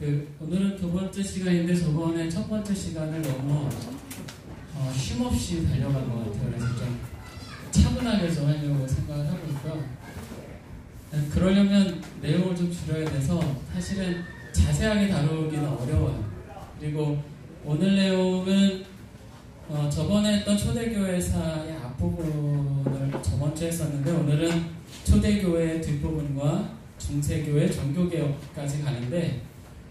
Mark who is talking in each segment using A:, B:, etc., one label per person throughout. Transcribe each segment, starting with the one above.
A: 오늘은 두 번째 시간인데 저번에 첫 번째 시간을 너무 쉼없이 달려간 것 같아요. 그래서 좀 차분하게 좀 하려고 생각을 하고 있고요. 그러려면 내용을 좀 줄여야 돼서 사실은 자세하게 다루기는 어려워요. 그리고 오늘 내용은 저번에 했던 초대교회사의 앞부분을 저번 주에 했었는데, 오늘은 초대교회 뒷부분과 중세교회, 종교개혁까지 가는데,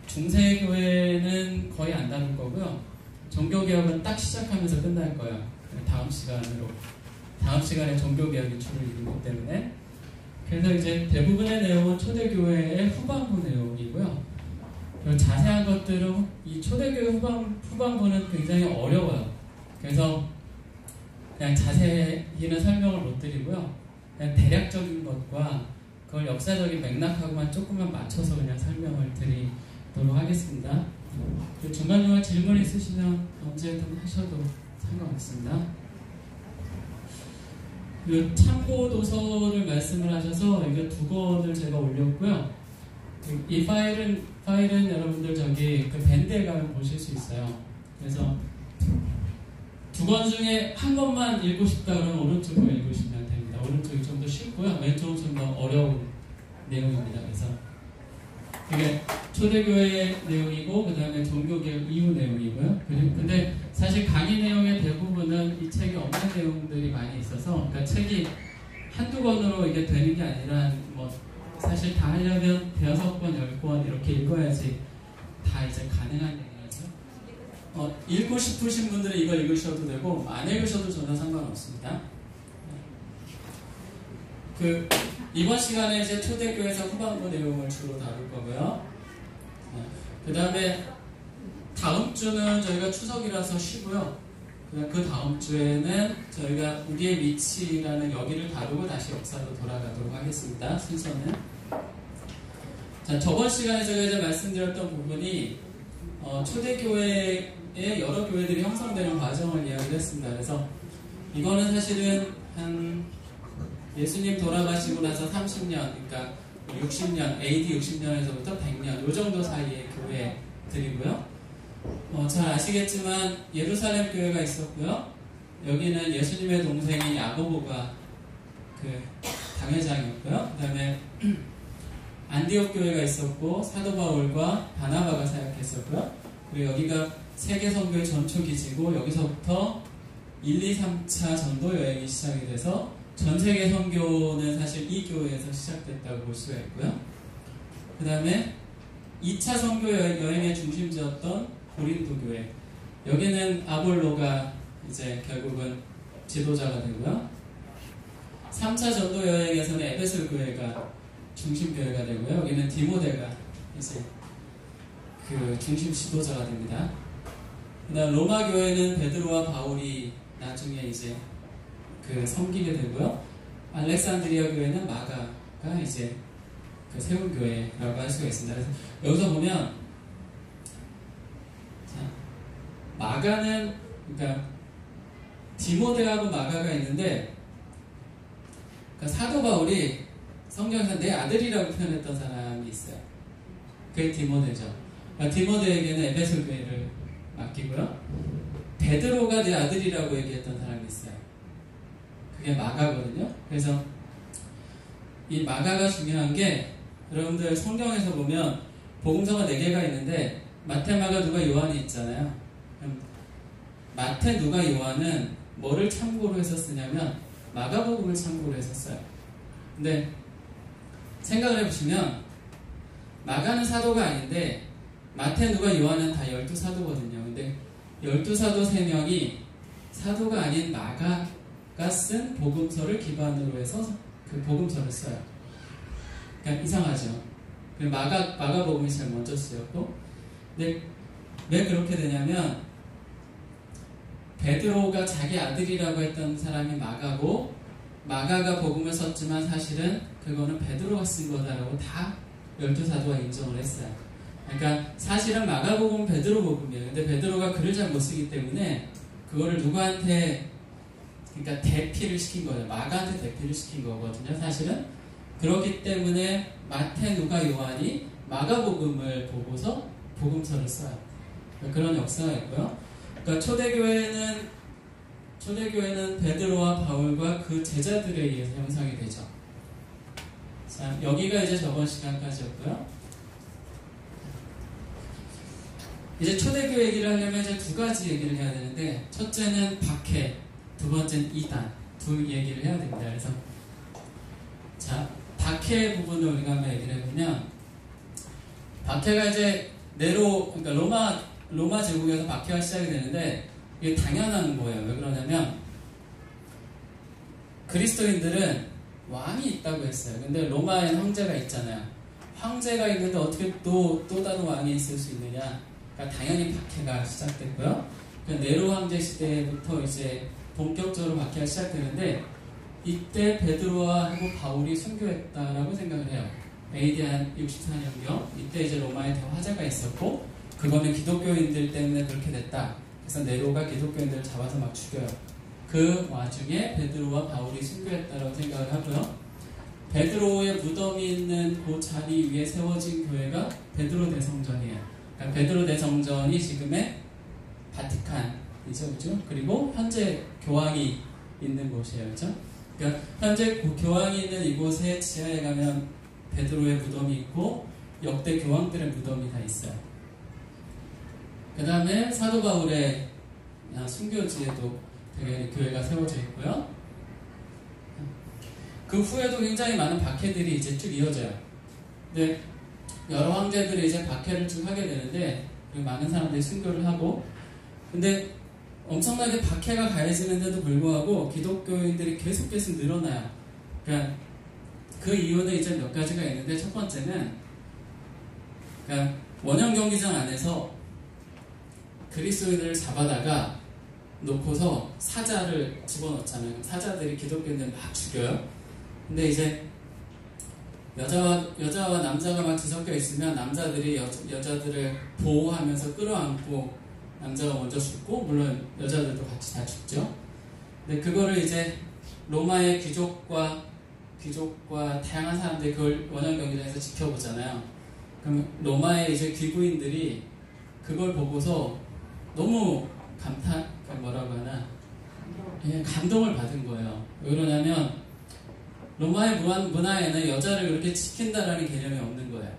A: 중세교회는 거의 안 다룰 거고요. 종교개혁은 딱 시작하면서 끝날 거예요. 다음 시간에 종교개혁이 줄을 이루기 때문에. 그래서 이제 대부분의 내용은 초대교회의 후반부 내용이고요. 자세한 것들은 이 초대교회 후반부는 굉장히 어려워요. 그래서 그냥 자세히는 설명을 못 드리고요. 그냥 대략적인 것과 그걸 역사적인 맥락하고만 조금만 맞춰서 그냥 설명을 드리도록 하겠습니다. 중간중간 질문 있으시면 언제든 하셔도 상관없습니다. 참고 도서를 말씀을 하셔서 이게 2권을 제가 올렸고요. 이 파일은 여러분들 저기 그 밴드에 가면 보실 수 있어요. 그래서 2권 중에 한 권만 읽고 싶다 그러면 오른쪽으로 읽으시면 됩니다. 오른쪽이 좀 더 쉽고요. 왼쪽은 좀 더 어려운 내용입니다. 그래서 이게 초대교회의 내용이고, 그 다음에 종교개혁 이후 내용이고요. 근데 사실 강의 내용의 대부분은 이 책에 없는 내용들이 많이 있어서, 그러니까 책이 한두 권으로 이게 되는 게 아니라, 사실 다 하려면 6권, 10권 이렇게 읽어야지 다 이제 가능한 내용이죠. 읽고 싶으신 분들은 이거 읽으셔도 되고, 안 읽으셔도 전혀 상관없습니다. 이번 시간에 이제 초대교회에서 후반부 내용을 주로 다룰 거고요. 그 다음에 다음 주는 저희가 추석이라서 쉬고요. 그 다음 주에는 저희가 우리의 위치라는 여기를 다루고 다시 역사로 돌아가도록 하겠습니다. 순서는. 자, 저번 시간에 제가 이제 말씀드렸던 부분이 초대교회에 여러 교회들이 형성되는 과정을 이야기를 했습니다. 그래서 이거는 사실은 예수님 돌아가시고 나서 30년, 그러니까 60년, AD 60년에서부터 100년, 요 정도 사이의 교회들이고요. 잘 아시겠지만 예루살렘 교회가 있었고요. 여기는 예수님의 동생인 야고보가 그 당회장이었고요. 그 다음에 안디옥 교회가 있었고, 사도 바울과 바나바가 사역했었고요. 그리고 여기가 세계 선교의 전초기지고, 여기서부터 1, 2, 3차 전도 여행이 시작이 돼서 전 세계 선교는 사실 이 교회에서 시작됐다고 볼 수가 있고요. 그 다음에 2차 선교 여행의 중심지였던 고린도 교회, 여기는 아볼로가 이제 결국은 지도자가 되고요. 3차 전도 여행에서는 에베소 교회가 중심 교회가 되고요. 여기는 디모데가 이제 그 중심 지도자가 됩니다. 그 다음 로마 교회는 베드로와 바울이 나중에 이제 섬기게 되고요. 알렉산드리아 교회는 마가가 이제 세운 교회라고 할 수가 있습니다. 그래서 여기서 보면, 마가는, 그러니까 디모데하고 마가가 있는데, 그러니까 사도 바울이 성경에서 내 아들이라고 표현했던 사람이 있어요. 그게 디모데죠. 그러니까 디모데에게는 에베소 교회를 맡기고요. 베드로가 내 아들이라고 얘기했던 사람이 있어요. 그게 마가거든요. 그래서 이 마가가 중요한 게, 여러분들 성경에서 보면 복음서가 4개가 있는데 마태, 마가, 누가, 요한이 있잖아요. 마태, 누가, 요한은 뭐를 참고로 해서 쓰냐면 마가복음을 참고로 해서 써요. 근데 생각을 해보시면 마가는 사도가 아닌데 마태, 누가, 요한은 다 12사도거든요. 근데 12사도 3명이 사도가 아닌 마가가 쓴 복음서를 기반으로 해서 그 복음서를 써요. 그러니까 이상하죠. 마가복음이 제일 먼저 쓰였고, 근데 왜 그렇게 되냐면 베드로가 자기 아들이라고 했던 사람이 마가고, 마가가 복음을 썼지만 사실은 그거는 베드로가 쓴 거다라고 다 12사도가 인정을 했어요. 그러니까 사실은 마가복음은 베드로 복음이에요. 근데 베드로가 글을 잘 못 쓰기 때문에 그거를 누구한테, 그러니까 대피를 시킨 거예요. 마가한테 대피를 시킨 거거든요. 사실은 그렇기 때문에 마태, 누가, 요한이 마가복음을 보고서 복음서를 써요. 그런 역사가 있고요. 그러니까 초대교회는 베드로와 바울과 그 제자들에 의해서 형성이 되죠. 자, 여기가 이제 저번 시간까지였고요. 이제 초대교회 얘기를 하려면 이제 두 가지 얘기를 해야 되는데, 첫째는 박해, 두 번째는 이단, 두 얘기를 해야 됩니다. 그래서 자, 박해 부분을 우리가 한번 얘기를 해보면, 박해가 이제 그러니까 로마 제국에서 박해가 시작이 되는데, 이게 당연한 거예요. 왜 그러냐면, 그리스도인들은 왕이 있다고 했어요. 근데 로마에는 황제가 있잖아요. 황제가 있는데 어떻게 또 다른 왕이 있을 수 있느냐? 그러니까 당연히 박해가 시작됐고요. 네로 황제 시대부터 이제 본격적으로 박해가 시작되는데, 이때 베드로하고 바울이 순교했다라고 생각을 해요. AD 한 64년경 이때 이제 로마에 더 화제가 있었고, 그거는 기독교인들 때문에 그렇게 됐다. 그래서 네로가 기독교인들을 잡아서 막 죽여요. 그 와중에 베드로와 바울이 순교했다고 생각을 하고요. 베드로의 무덤이 있는 그 자리 위에 세워진 교회가 베드로 대성전이에요. 그러니까 베드로 대성전이 지금의 바티칸이죠, 그죠? 그리고 현재 교황이 있는 곳이에요, 그죠? 그러니까 현재 교황이 있는 이곳에 지하에 가면 베드로의 무덤이 있고 역대 교황들의 무덤이 다 있어요. 그 다음에 사도 바울의 순교지에도 당연히 교회가 세워져 있고요. 그 후에도 굉장히 많은 박해들이 이제 쭉 이어져요. 근데 여러 황제들이 이제 박해를 쭉 하게 되는데, 많은 사람들이 순교를 하고, 근데 엄청나게 박해가 가해지는데도 불구하고 기독교인들이 계속 늘어나요. 그러니까 그 이유는 이제 몇 가지가 있는데, 첫 번째는 그러니까 원형 경기장 안에서 그리스도인들을 잡아다가 놓고서 사자를 집어넣잖아요. 사자들이 기독교인들 막 죽여요. 근데 이제 여자와 남자가 막 뒤섞여 있으면 남자들이 여자들을 보호하면서 끌어안고 남자가 먼저 죽고, 물론 여자들도 같이 다 죽죠. 근데 그거를 이제 로마의 귀족과 다양한 사람들이 그걸 원형 경기장에서 지켜보잖아요. 그럼 로마의 이제 귀부인들이 그걸 보고서 너무 감동을 받은 거예요. 왜 그러냐면 로마의 문화에는 여자를 그렇게 지킨다라는 개념이 없는 거예요.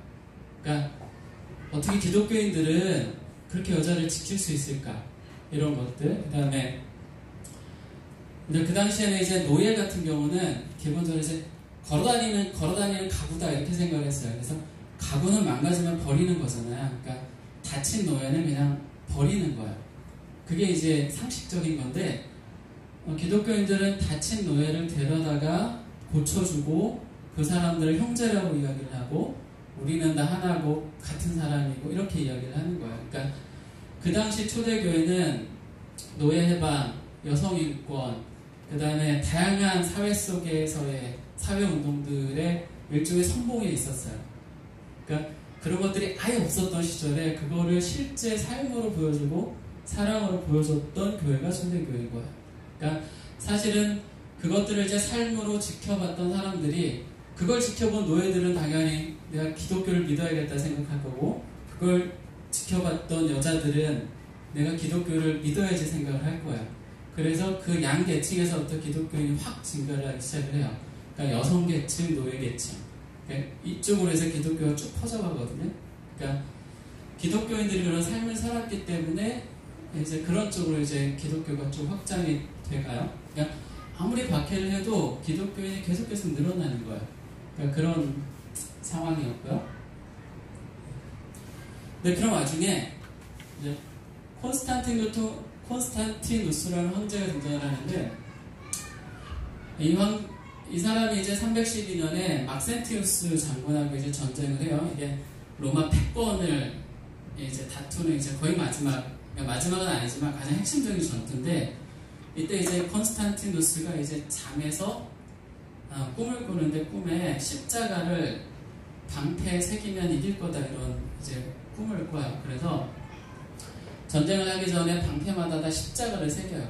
A: 그러니까 어떻게 기독교인들은 그렇게 여자를 지킬 수 있을까? 이런 것들. 그다음에 그 당시에는 이제 노예 같은 경우는 기본적으로 이제 걸어다니는 가구다 이렇게 생각을 했어요. 그래서 가구는 망가지면 버리는 거잖아요. 그러니까 다친 노예는 그냥 버리는 거예요. 그게 이제 상식적인 건데, 기독교인들은 다친 노예를 데려다가 고쳐주고 그 사람들을 형제라고 이야기를 하고, 우리는 다 하나고 같은 사람이고 이렇게 이야기를 하는 거예요. 그러니까 그 당시 초대교회는 노예 해방, 여성 인권, 그 다음에 다양한 사회 속에서의 사회 운동들의 일종의 선봉에 있었어요. 그러니까 그런 것들이 아예 없었던 시절에 그거를 실제 삶으로 보여주고 사랑으로 보여줬던 교회가 초대교회인 거예요. 그러니까 사실은 그것들을 이제 삶으로 지켜봤던 사람들이, 그걸 지켜본 노예들은 당연히 내가 기독교를 믿어야겠다 생각할 거고, 그걸 지켜봤던 여자들은 내가 기독교를 믿어야지 생각을 할 거예요. 그래서 그 양 계층에서부터 기독교인이 확 증가를 하기 시작을 해요. 그러니까 여성 계층, 노예 계층. 그러니까 이쪽으로 해서 기독교가 쭉 퍼져가거든요. 그러니까 기독교인들이 그런 삶을 살았기 때문에 이제 그런 쪽으로 이제 기독교가 좀 확장이 돼가요. 그러니까 아무리 박해를 해도 기독교인이 계속해서 늘어나는 거예요. 그러니까 그런 상황이었고요. 근데 그런 와중에 이제 콘스탄티누스라는 황제가 등장을 하는데, 이 사람이 이제 312년에 막센티우스 장군하고 이제 전쟁을 해요. 이게 로마 패권을 이제 다투는 이제 거의 마지막은 아니지만 가장 핵심적인 전투인데, 이때 이제 콘스탄티누스가 이제 잠에서 꿈을 꾸는데 꿈에 십자가를 방패에 새기면 이길 거다 이런 이제 꿈을 꿔요. 그래서 전쟁을 하기 전에 방패마다 다 십자가를 새겨요.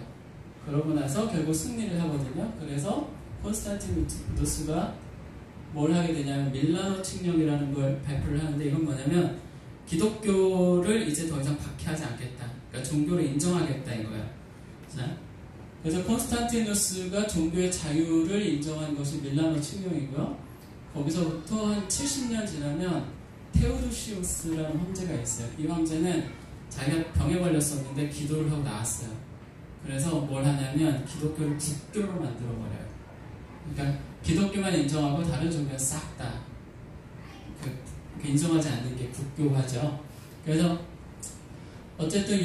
A: 그러고 나서 결국 승리를 하거든요. 그래서 콘스탄티누스가 뭘 하게 되냐면 밀라노 칙령이라는 걸 발표를 하는데, 이건 뭐냐면 기독교를 이제 더 이상 박해하지 않겠다. 그러니까 종교를 인정하겠다 이거야. 자, 그래서 콘스탄티누스가 종교의 자유를 인정한 것이 밀라노 칙령이고요. 거기서부터 한 70년 지나면 테오도시우스라는 황제가 있어요. 이 황제는 자기가 병에 걸렸었는데 기도를 하고 나았어요. 그래서 뭘 하냐면 기독교를 국교로 만들어버려요. 그러니까 기독교만 인정하고 다른 종교는 싹 다 인정하지 않는 게 국교화죠. 그래서 어쨌든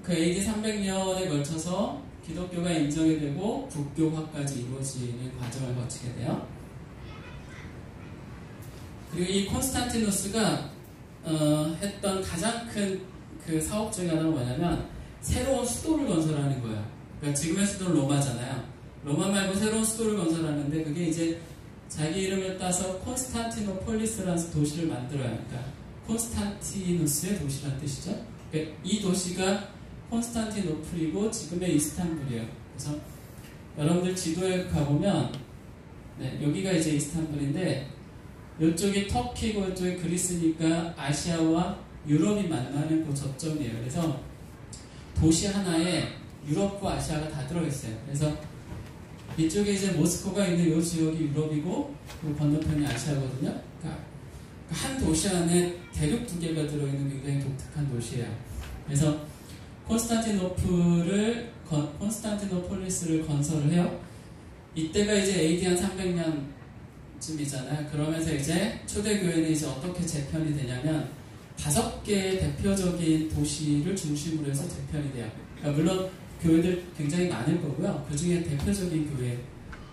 A: 그 AD 300년에 걸쳐서 기독교가 인정이 되고 국교화까지 이루어지는 과정을 거치게 돼요. 그리고 이 콘스탄티누스가 했던 가장 큰 그 사업 중에 하나가 뭐냐면 새로운 수도를 건설하는 거예요. 그러니까 지금의 수도는 로마잖아요. 로마 말고 새로운 수도를 건설하는데 그게 이제 자기 이름을 따서 콘스탄티노폴리스라는 도시를 만들어요. 그러니까 콘스탄티누스의 도시라는 뜻이죠. 그러니까 이 도시가 콘스탄티노플이고 지금의 이스탄불이에요. 그래서 여러분들 지도에 가보면 여기가 이제 이스탄불인데 이쪽이 터키고 이쪽이 그리스니까 아시아와 유럽이 만나는 그 접점이에요. 그래서 도시 하나에 유럽과 아시아가 다 들어있어요. 그래서 이쪽에 이제 모스크바가 있는 이 지역이 유럽이고 그 건너편이 아시아거든요. 그러니까 한 도시 안에 대륙 두 개가 들어있는 굉장히 독특한 도시예요. 그래서 콘스탄티노폴리스를 건설을 해요. 이때가 이제 AD 한 300년쯤이잖아요. 그러면서 이제 초대교회는 이제 어떻게 재편이 되냐면 5개의 대표적인 도시를 중심으로 해서 재편이 돼요. 그러니까 물론 교회들 굉장히 많을 거고요. 그 중에 대표적인 교회,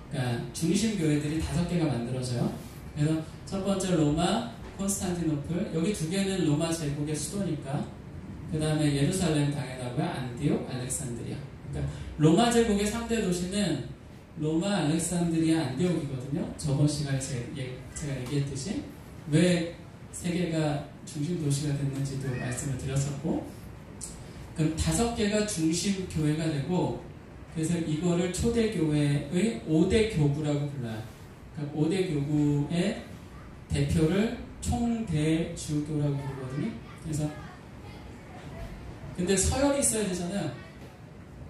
A: 그러니까 중심 교회들이 5개가 만들어져요. 그래서 첫 번째 로마, 콘스탄티노플, 여기 2개는 로마 제국의 수도니까. 그 다음에 예루살렘 당연하고요. 안디옥, 알렉산드리아. 그러니까 로마 제국의 3대 도시는 로마, 알렉산드리아, 안디옥이거든요. 저번 시간에 제가 얘기했듯이 왜 3개가 중심 도시가 됐는지도 말씀을 드렸었고, 그럼 5개가 중심 교회가 되고, 그래서 이거를 초대교회의 5대 교구라고 불러요. 그러니까 5대 교구의 대표를 총대주교라고 부르거든요. 그래서 근데 서열이 있어야 되잖아요.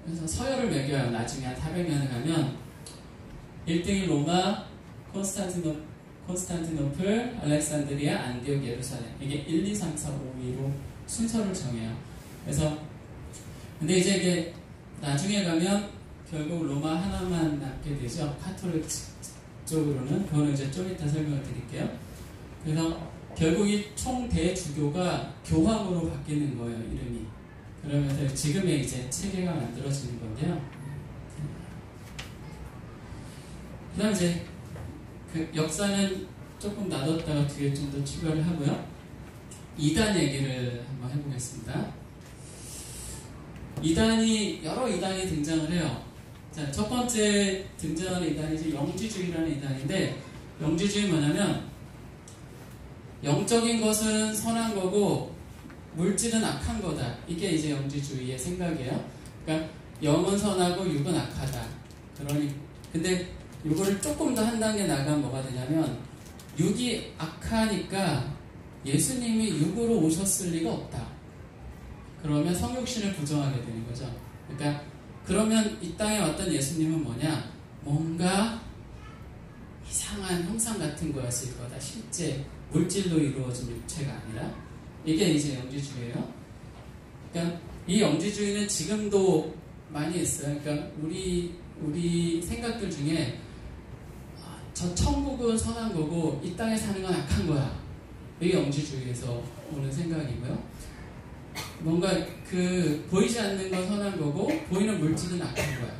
A: 그래서 서열을 매겨요. 나중에 한 400년에 가면 1등이 로마, 콘스탄티노플, 알렉산드리아, 안디옥, 예루살렘. 이게 1, 2, 3, 4, 5, 2로 순서를 정해요. 그래서 근데 이제 이게 나중에 가면 결국 로마 하나만 남게 되죠. 카톨릭 쪽으로는. 그거는 이제 좀 이따 설명을 드릴게요. 그래서 결국 이 총대주교가 교황으로 바뀌는 거예요, 이름이. 그러면서 지금의 이제 체계가 만들어지는 건데요. 그 다음 이제 그 역사는 조금 놔뒀다가 뒤에 좀 더 추가를 하고요. 이단 얘기를 한번 해보겠습니다. 여러 이단이 등장을 해요. 자, 첫 번째 등장하는 이단이 이제 영지주의라는 이단인데, 영지주의는 뭐냐면, 영적인 것은 선한 거고, 물질은 악한 거다. 이게 이제 영지주의의 생각이에요. 그러니까, 영은 선하고 육은 악하다. 근데, 이거를 조금 더 한 단계 나가면 뭐가 되냐면, 육이 악하니까 예수님이 육으로 오셨을 리가 없다. 그러면 성육신을 부정하게 되는 거죠. 그러니까 그러면 이 땅에 왔던 예수님은 뭐냐? 뭔가 이상한 형상 같은 거였을 거다. 실제 물질로 이루어진 육체가 아니라. 이게 이제 영지주의예요. 그러니까 이 영지주의는 지금도 많이 있어요. 그러니까 우리 생각들 중에 저 천국은 선한 거고 이 땅에 사는 건 악한 거야. 이게 영지주의에서 오는 생각이고요. 뭔가 보이지 않는 건 선한 거고 보이는 물질은 악한 거야.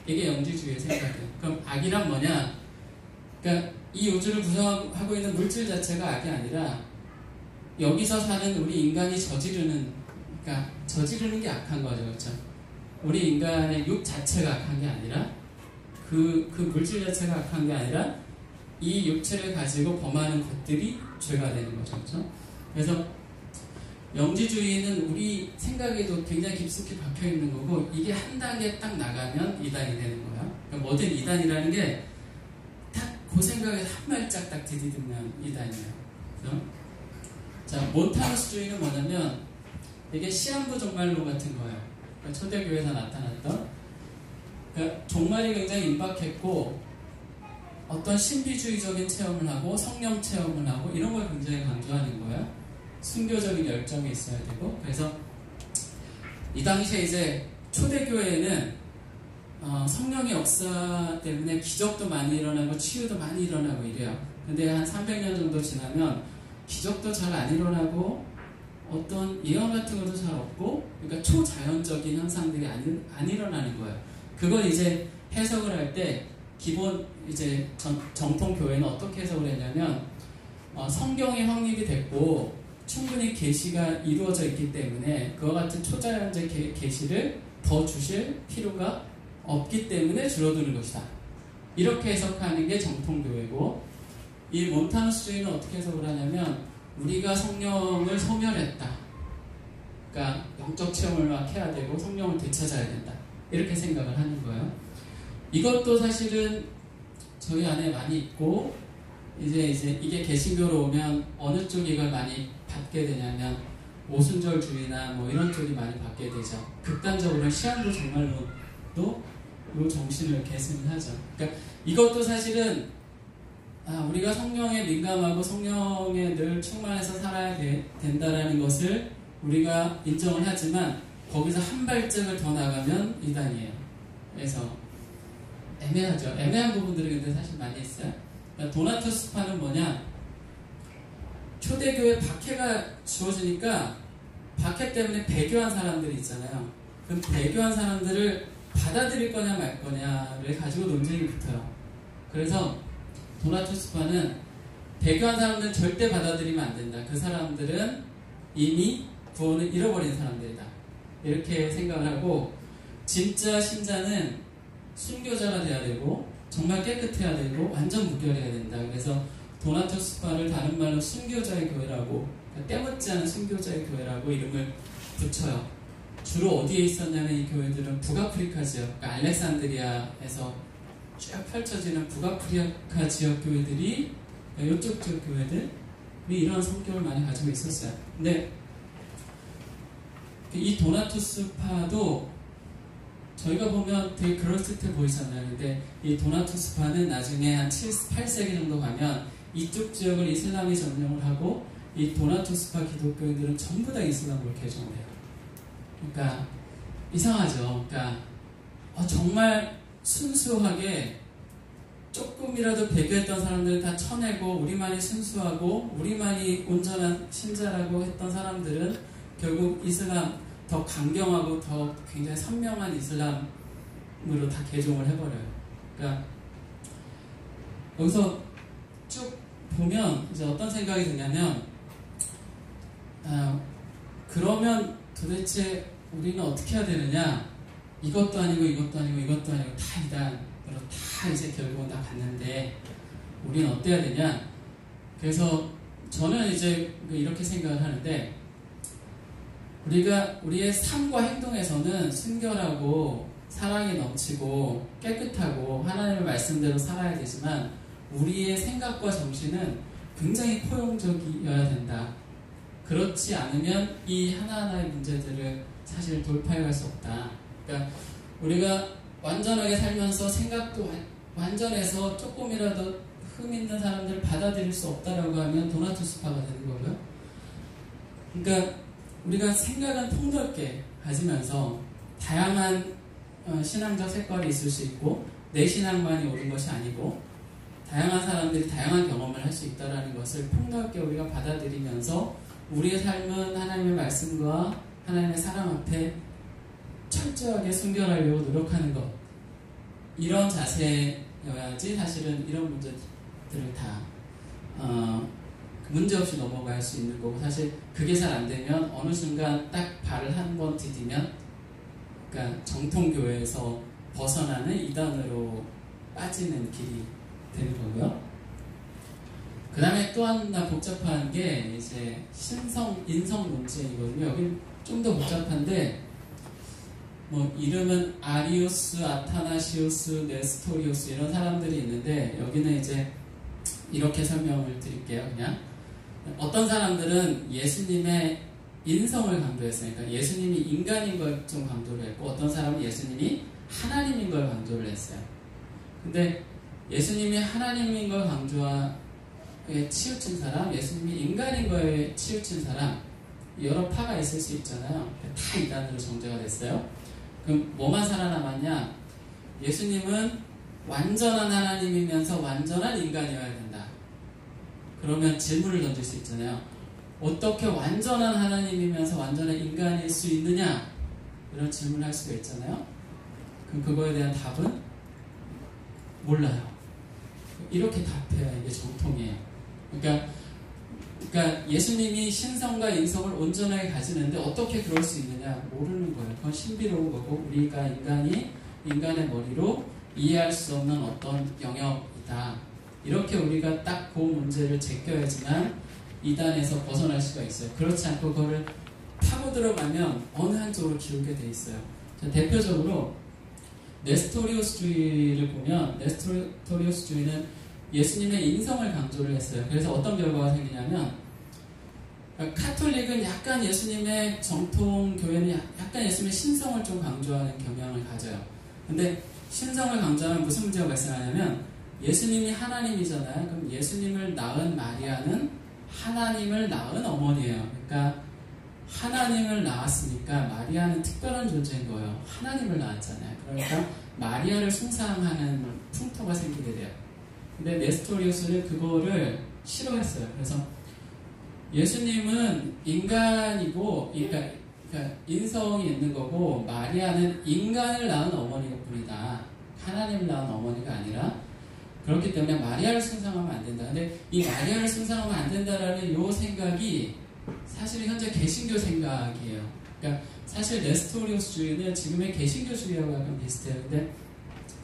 A: 이게 영지주의의 생각이에요. 그럼 악이란 뭐냐? 그러니까 이 우주를 구성하고 있는 물질 자체가 악이 아니라 여기서 사는 우리 인간이 저지르는 게 악한 거죠. 그렇죠? 우리 인간의 육 자체가 악한 게 아니라 그 물질 자체가 악한 게 아니라 이 육체를 가지고 범하는 것들이 죄가 되는 거죠. 그렇죠? 그래서 영지주의는 우리 생각에도 굉장히 깊숙이 박혀 있는 거고, 이게 한 단계 딱 나가면 이단이 되는 거야. 그러니까 뭐든 이단이라는 게 딱 그 생각에 한 발짝 딱 디디면 이단이에요. 그래서 자, 몬타누스주의는 뭐냐면 이게 시한부 종말론 같은 거예요. 그러니까 초대교회에서 나타났던, 그러니까 종말이 굉장히 임박했고 어떤 신비주의적인 체험을 하고 성령 체험을 하고 이런 걸 굉장히 강조하는 거예요. 순교적인 열정이 있어야 되고. 그래서 이 당시에 이제 초대교회에는 성령의 역사 때문에 기적도 많이 일어나고 치유도 많이 일어나고 이래요. 근데 한 300년 정도 지나면 기적도 잘 안 일어나고 어떤 예언 같은 것도 잘 없고, 그러니까 초자연적인 현상들이 안 일어나는 거예요. 그걸 이제 해석을 할 때 기본 이제 정통 교회는 어떻게 해석을 했냐면 성경이 확립이 됐고 충분히 계시가 이루어져 있기 때문에 그와 같은 초자연적 계시를 더 주실 필요가 없기 때문에 줄어드는 것이다. 이렇게 해석하는 게 정통교회고, 이 몬타누스주의는 어떻게 해석을 하냐면 우리가 성령을 소멸했다. 그러니까 영적 체험을 막 해야 되고 성령을 되찾아야 된다. 이렇게 생각을 하는 거예요. 이것도 사실은 저희 안에 많이 있고, 이제 이게 개신교로 오면 어느 쪽이 이걸 많이 받게 되냐면 오순절주의나 뭐 이런 쪽이 많이 받게 되죠. 극단적으로 시한부 종말론도 이 정신을 계승을 하죠. 그러니까 이것도 사실은 우리가 성령에 민감하고 성령에 늘 충만해서 살아야 된다라는 것을 우리가 인정을 하지만 거기서 한 발짝을 더 나가면 이단이에요. 그래서 애매하죠. 애매한 부분들이 근데 사실 많이 있어요. 그러니까 도나투스파는 뭐냐? 초대교회 박해가 주어지니까 박해 때문에 배교한 사람들이 있잖아요. 그럼 배교한 사람들을 받아들일 거냐 말 거냐를 가지고 논쟁이 붙어요. 그래서 도나투스파는 배교한 사람들은 절대 받아들이면 안 된다. 그 사람들은 이미 구원을 잃어버린 사람들이다. 이렇게 생각을 하고, 진짜 신자는 순교자가 돼야 되고 정말 깨끗해야 되고 완전 무결해야 된다. 그래서 도나투스파를 다른 말로 순교자의 교회라고, 그러니까 때묻지 않은 순교자의 교회라고 이름을 붙여요. 주로 어디에 있었냐면 이 교회들은 북아프리카 지역, 그러니까 알렉산드리아에서 쭉 펼쳐지는 북아프리카 지역 교회들이, 그러니까 이쪽 지역 교회들이 이런 성격을 많이 가지고 있었어요. 근데 이 도나투스파도 저희가 보면 되게 그럴듯해 보이잖아요. 근데 이 도나투스파는 나중에 한 8세기 정도 가면 이쪽 지역을 이슬람이 점령을 하고 이 도나투스파 기독교인들은 전부 다 이슬람으로 개종해요. 그러니까 이상하죠. 그러니까 정말 순수하게 조금이라도 배교했던 사람들을 다 쳐내고 우리만이 순수하고 우리만이 온전한 신자라고 했던 사람들은 결국 이슬람 더 강경하고 더 굉장히 선명한 이슬람으로 다 개종을 해버려요. 그러니까 여기서 쭉 보면 이제 어떤 생각이 드냐면 그러면 도대체 우리는 어떻게 해야 되느냐? 이것도 아니고 이것도 아니고 이것도 아니고 다 이단으로 다 이제 결국은 다 갔는데 우리는 어때야 되냐? 그래서 저는 이제 이렇게 생각을 하는데, 우리가 우리의 삶과 행동에서는 순결하고 사랑이 넘치고 깨끗하고 하나님의 말씀대로 살아야 되지만 우리의 생각과 정신은 굉장히 포용적이어야 된다. 그렇지 않으면 이 하나하나의 문제들을 사실 돌파해갈 수 없다. 그러니까 우리가 완전하게 살면서 생각도 완전해서 조금이라도 흠 있는 사람들을 받아들일 수 없다라고 하면 도나투스파가 되는 거고요. 그러니까 우리가 생각은 폭넓게 가지면서 다양한 신앙적 색깔이 있을 수 있고 내 신앙만이 옳은 것이 아니고 다양한 사람들이 다양한 경험을 할 수 있다는 것을 폭넓게 우리가 받아들이면서 우리의 삶은 하나님의 말씀과 하나님의 사랑 앞에 철저하게 순결하려고 노력하는 것, 이런 자세여야지 사실은 이런 문제들을 다 문제없이 넘어갈 수 있는 거고, 사실 그게 잘 안 되면 어느 순간 딱 발을 한 번 디디면 그러니까 정통교회에서 벗어나는 이단으로 빠지는 길이 되는 거고요. 그 다음에 또 하나 복잡한 게 이제 인성 논쟁이거든요. 여기 좀 더 복잡한데, 뭐 이름은 아리우스, 아타나시우스, 네스토리우스 이런 사람들이 있는데 여기는 이제 이렇게 설명을 드릴게요. 그냥 어떤 사람들은 예수님의 인성을 강조했어요. 그러니까 예수님이 인간인 걸 좀 강조를 했고, 어떤 사람은 예수님이 하나님인 걸 강조를 했어요. 근데 예수님이 하나님인 걸 강조에 치우친 사람, 예수님이 인간인 거에 치우친 사람, 여러 파가 있을 수 있잖아요. 다 이단으로 정제가 됐어요. 그럼 뭐만 살아남았냐? 예수님은 완전한 하나님이면서 완전한 인간이어야 된다. 그러면 질문을 던질 수 있잖아요. 어떻게 완전한 하나님이면서 완전한 인간일 수 있느냐? 이런 질문을 할 수가 있잖아요. 그럼 그거에 대한 답은 몰라요. 이렇게 답해야 이게 정통이에요. 그러니까 예수님이 신성과 인성을 온전하게 가지는데 어떻게 그럴 수 있느냐? 모르는 거예요. 그건 신비로운 거고, 우리가 인간의 머리로 이해할 수 없는 어떤 영역이다. 이렇게 우리가 딱 그 문제를 제껴야지만 이단에서 벗어날 수가 있어요. 그렇지 않고 그거를 파고 들어가면 어느 한쪽으로 기울게 돼 있어요. 자, 대표적으로 네스토리오스주의를 보면, 네스토리오스주의는 예수님의 인성을 강조를 했어요. 그래서 어떤 결과가 생기냐면, 카톨릭은 약간 예수님의 정통 교회는 약간 예수님의 신성을 좀 강조하는 경향을 가져요. 근데 신성을 강조하면 무슨 문제가 발생하냐면, 예수님이 하나님이잖아요. 그럼 예수님을 낳은 마리아는 하나님을 낳은 어머니예요. 그러니까 하나님을 낳았으니까 마리아는 특별한 존재인 거예요. 하나님을 낳았잖아요. 그러니까 마리아를 숭상하는 풍토가 생기게 돼요. 근데 네스토리우스는 그거를 싫어했어요. 그래서 예수님은 인간이고, 그러니까 인성이 있는 거고, 마리아는 인간을 낳은 어머니일 뿐이다. 하나님을 낳은 어머니가 아니라. 그렇기 때문에 마리아를 숭상하면 안 된다. 근데 이 마리아를 숭상하면 안 된다라는 요 생각이 사실 현재 개신교 생각이에요. 그러니까 사실 네스토리우스주의는 지금의 개신교주의하고 약간 비슷해요. 근데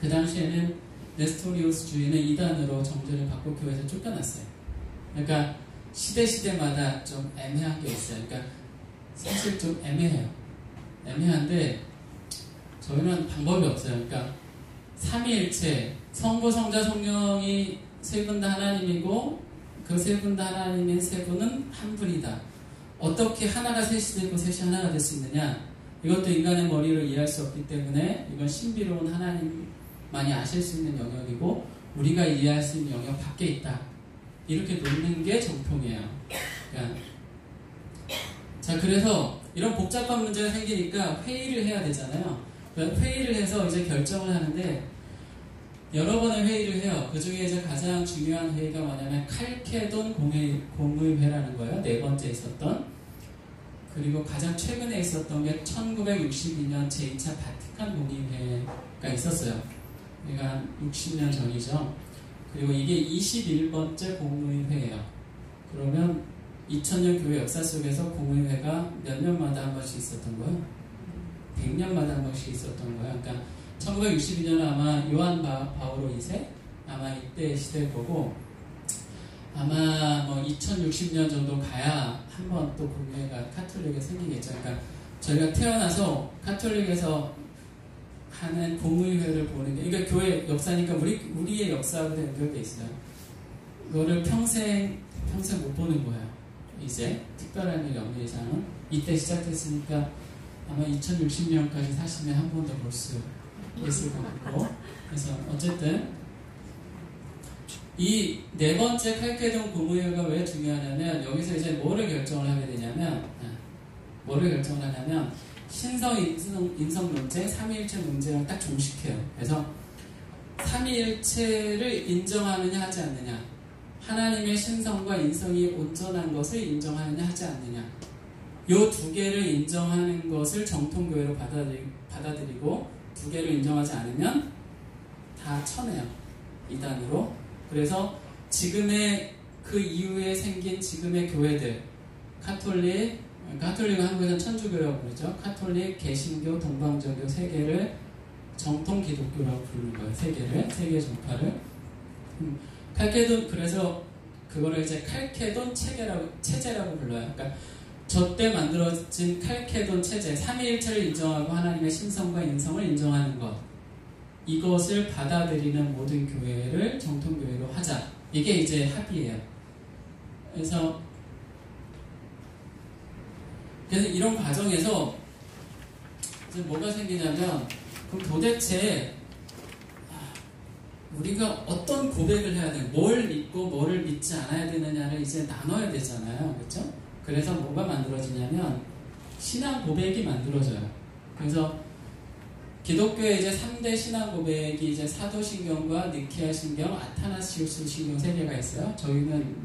A: 그 당시에는 네스토리우스주의는 이단으로 정죄를 받고 교회에서 쫓겨났어요. 그러니까 시대마다 좀 애매한 게 있어요. 그러니까 사실 좀 애매해요. 애매한데 저희는 방법이 없어요. 그러니까 삼위일체, 성부, 성자, 성령이 세 분 다 하나님이고, 그 세 분 다 하나님인 세 분은 한 분이다. 어떻게 하나가 셋이 되고 셋이 하나가 될 수 있느냐? 이것도 인간의 머리로 이해할 수 없기 때문에 이건 신비로운 하나님만이 아실 수 있는 영역이고, 우리가 이해할 수 있는 영역 밖에 있다. 이렇게 놓는 게 정통이에요. 그러니까 자, 그래서 이런 복잡한 문제가 생기니까 회의를 해야 되잖아요. 그러니까 회의를 해서 이제 결정을 하는데, 여러 번의 회의를 해요. 그 중에 이제 가장 중요한 회의가 뭐냐면 칼케돈 공의회라는 거예요. 네 번째 있었던. 그리고 가장 최근에 있었던 게 1962년 제2차 바티칸 공의회가 있었어요. 그러니까 60년 전이죠. 그리고 이게 21번째 공의회예요. 그러면 2000년 교회 역사 속에서 공의회가 몇 년마다 한 번씩 있었던 거예요? 100년마다 한 번씩 있었던 거예요. 그러니까 1962년은 아마 요한 바오로 2세? 아마 이때 시대일 거고, 아마 뭐 2060년 정도 가야 한 번 또 공회가 카톨릭에 생기겠죠. 그러니까 저희가 태어나서 카톨릭에서 하는 공의회를 보는 게, 그러니까 교회 역사니까 우리의 역사하고도 연결돼 있어요. 그거를 평생 못 보는 거예요. 이제 특별한 일이 없는 이상은 이때 시작했으니까 아마 2060년까지 사시면 한 번 더 볼 수 있을 것 같고, 그래서 어쨌든 이 네 번째 칼케돈 공의회가 왜 중요하냐면, 여기서 이제 뭐를 결정을 하게 되냐면, 신성 인성 논제, 삼위일체 논제를 딱 종식해요. 그래서 삼위일체를 인정하느냐 하지 않느냐, 하나님의 신성과 인성이 온전한 것을 인정하느냐 하지 않느냐, 요 두 개를 인정하는 것을 정통교회로 받아들이고, 두 개를 인정하지 않으면 다 쳐내요. 이단으로. 그래서 지금의 그 이후에 생긴 지금의 교회들, 카톨릭은 한국에서는 천주교라고 부르죠. 카톨릭, 개신교, 동방정교 세 개를 정통 기독교라고 부르는 거예요. 세 개의 종파를. 칼케돈, 그래서 그거를 이제 칼케돈 체제라고 불러요. 그러니까 저때 만들어진 칼케돈 체제, 삼위일체를 인정하고 하나님의 신성과 인성을 인정하는 것, 이것을 받아들이는 모든 교회를 정통교회로 하자. 이게 이제 합의예요. 그래서 그래서 이런 과정에서 이제 뭐가 생기냐면 그럼 도대체 우리가 어떤 고백을 해야 돼? 뭘 믿고 뭐를 믿지 않아야 되느냐를 이제 나눠야 되잖아요. 그렇죠? 그래서 뭐가 만들어지냐면 신앙 고백이 만들어져요. 그래서 기독교의 이제 3대 신앙 고백이 이제 사도신경과 니케아 신경, 아타나시우스 신경 3개가 있어요. 저희는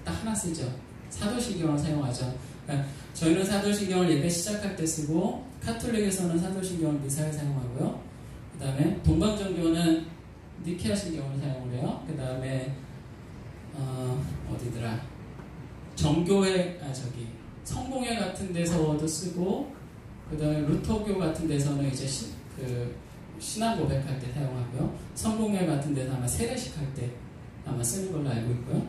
A: 딱 하나 쓰죠. 사도신경을 사용하죠. 그러니까 저희는 사도신경을 예배 시작할 때 쓰고, 카톨릭에서는 사도신경을 미사에 사용하고요. 그 다음에 동방정교는 니케아 신경을 사용을 해요. 그 다음에 어디더라? 정교회, 성공회 같은 데서도 쓰고, 그 다음에 루터교 같은 데서는 이제 신앙 고백할 때 사용하고요. 성공회 같은 데서 아마 세례식 할 때 아마 쓰는 걸로 알고 있고요.